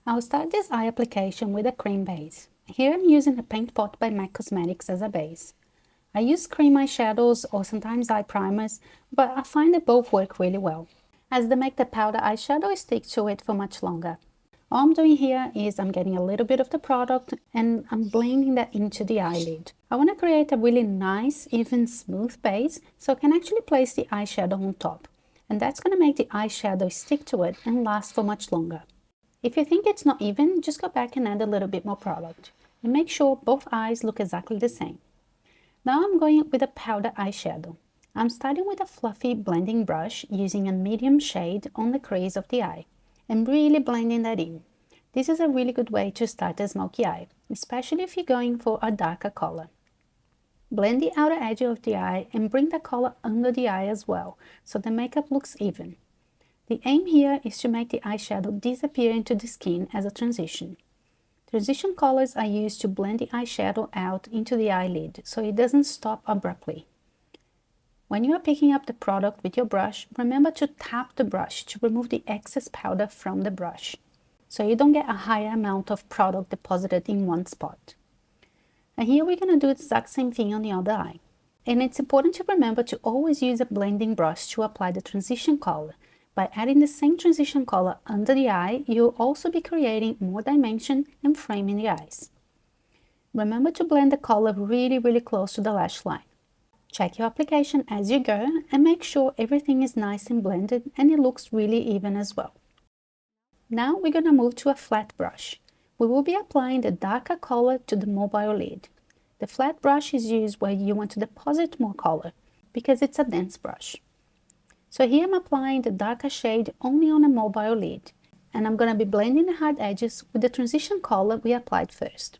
I'll start this eye application with a cream base. Here I'm using a paint pot by MAC Cosmetics as a base. I use cream eyeshadows or sometimes eye primers, but I find that both work really well, as they make the powder eyeshadow stick to it for much longer. All I'm doing here is I'm getting a little bit of the product and I'm blending that into the eyelid. I want to create a really nice, even, smooth base so I can actually place the eyeshadow on top. And that's going to make the eyeshadow stick to it and last for much longer. If you think it's not even, just go back and add a little bit more product. And make sure both eyes look exactly the same. Now I'm going with a powder eyeshadow. I'm starting with a fluffy blending brush using a medium shade on the crease of the eye and really blending that in. This is a really good way to start a smoky eye, especially if you're going for a darker color. Blend the outer edge of the eye and bring the color under the eye as well, so the makeup looks even. The aim here is to make the eyeshadow disappear into the skin as a transition. Transition colors are used to blend the eyeshadow out into the eyelid, so it doesn't stop abruptly. When you are picking up the product with your brush, remember to tap the brush to remove the excess powder from the brush, so you don't get a higher amount of product deposited in one spot. And here we're going to do the exact same thing on the other eye. And it's important to remember to always use a blending brush to apply the transition color. By adding the same transition color under the eye, you'll also be creating more dimension and framing the eyes. Remember to blend the color really close to the lash line. Check your application as you go and make sure everything is nice and blended and it looks really even as well. Now we're going to move to a flat brush. We will be applying the darker color to the mobile lid. The flat brush is used where you want to deposit more color because it's a dense brush. So here I'm applying the darker shade only on a mobile lid, and I'm going to be blending the hard edges with the transition color we applied first.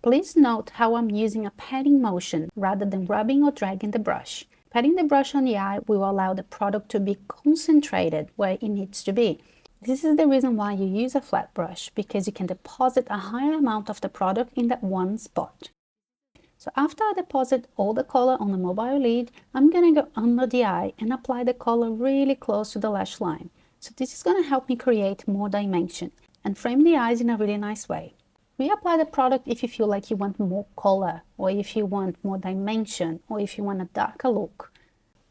Please note how I'm using a patting motion rather than rubbing or dragging the brush. Patting the brush on the eye will allow the product to be concentrated where it needs to be. This is the reason why you use a flat brush, because you can deposit a higher amount of the product in that one spot. So after I deposit all the color on the mobile lid, I'm going to go under the eye and apply the color really close to the lash line. So this is going to help me create more dimension and frame the eyes in a really nice way. Reapply the product if you feel like you want more color, or if you want more dimension, or if you want a darker look.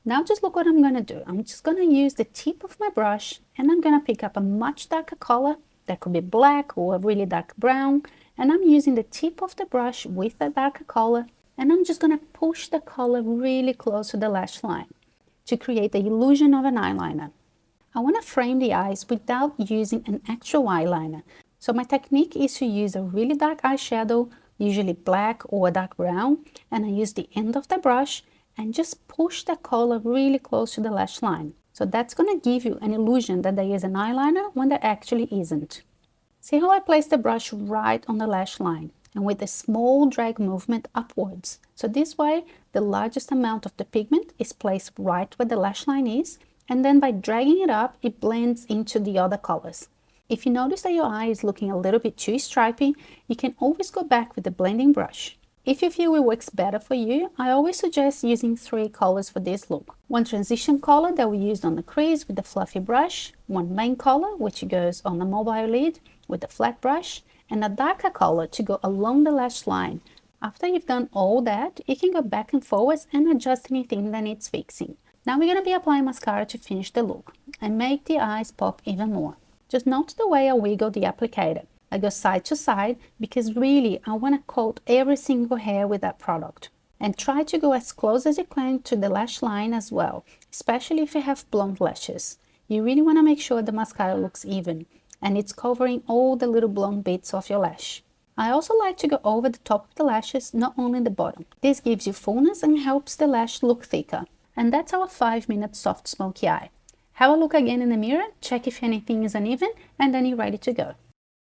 Now just look what I'm going to do. I'm just going to use the tip of my brush and I'm going to pick up a much darker color. That could be black or a really dark brown. And I'm using the tip of the brush with the darker color, and I'm just going to push the color really close to the lash line to create the illusion of an eyeliner. I want to frame the eyes without using an actual eyeliner. So my technique is to use a really dark eyeshadow, usually black or dark brown, and I use the end of the brush and just push the color really close to the lash line. So that's going to give you an illusion that there is an eyeliner when there actually isn't. See how I place the brush right on the lash line and with a small drag movement upwards. So this way the largest amount of the pigment is placed right where the lash line is, and then by dragging it up it blends into the other colors. If you notice that your eye is looking a little bit too stripy, you can always go back with the blending brush. If you feel it works better for you, I always suggest using 3 colors for this look. One transition color that we used on the crease with the fluffy brush, one main color which goes on the mobile lid with the flat brush, and a darker color to go along the lash line. After you've done all that, you can go back and forwards and adjust anything that needs fixing. Now we're going to be applying mascara to finish the look and make the eyes pop even more. Just note the way I wiggle the applicator. I go side to side because really I want to coat every single hair with that product. And try to go as close as you can to the lash line as well, especially if you have blonde lashes. You really want to make sure the mascara looks even and it's covering all the little blonde bits of your lash. I also like to go over the top of the lashes, not only the bottom. This gives you fullness and helps the lash look thicker. And that's our 5-minute soft smoky eye. Have a look again in the mirror, check if anything is uneven, and then you're ready to go.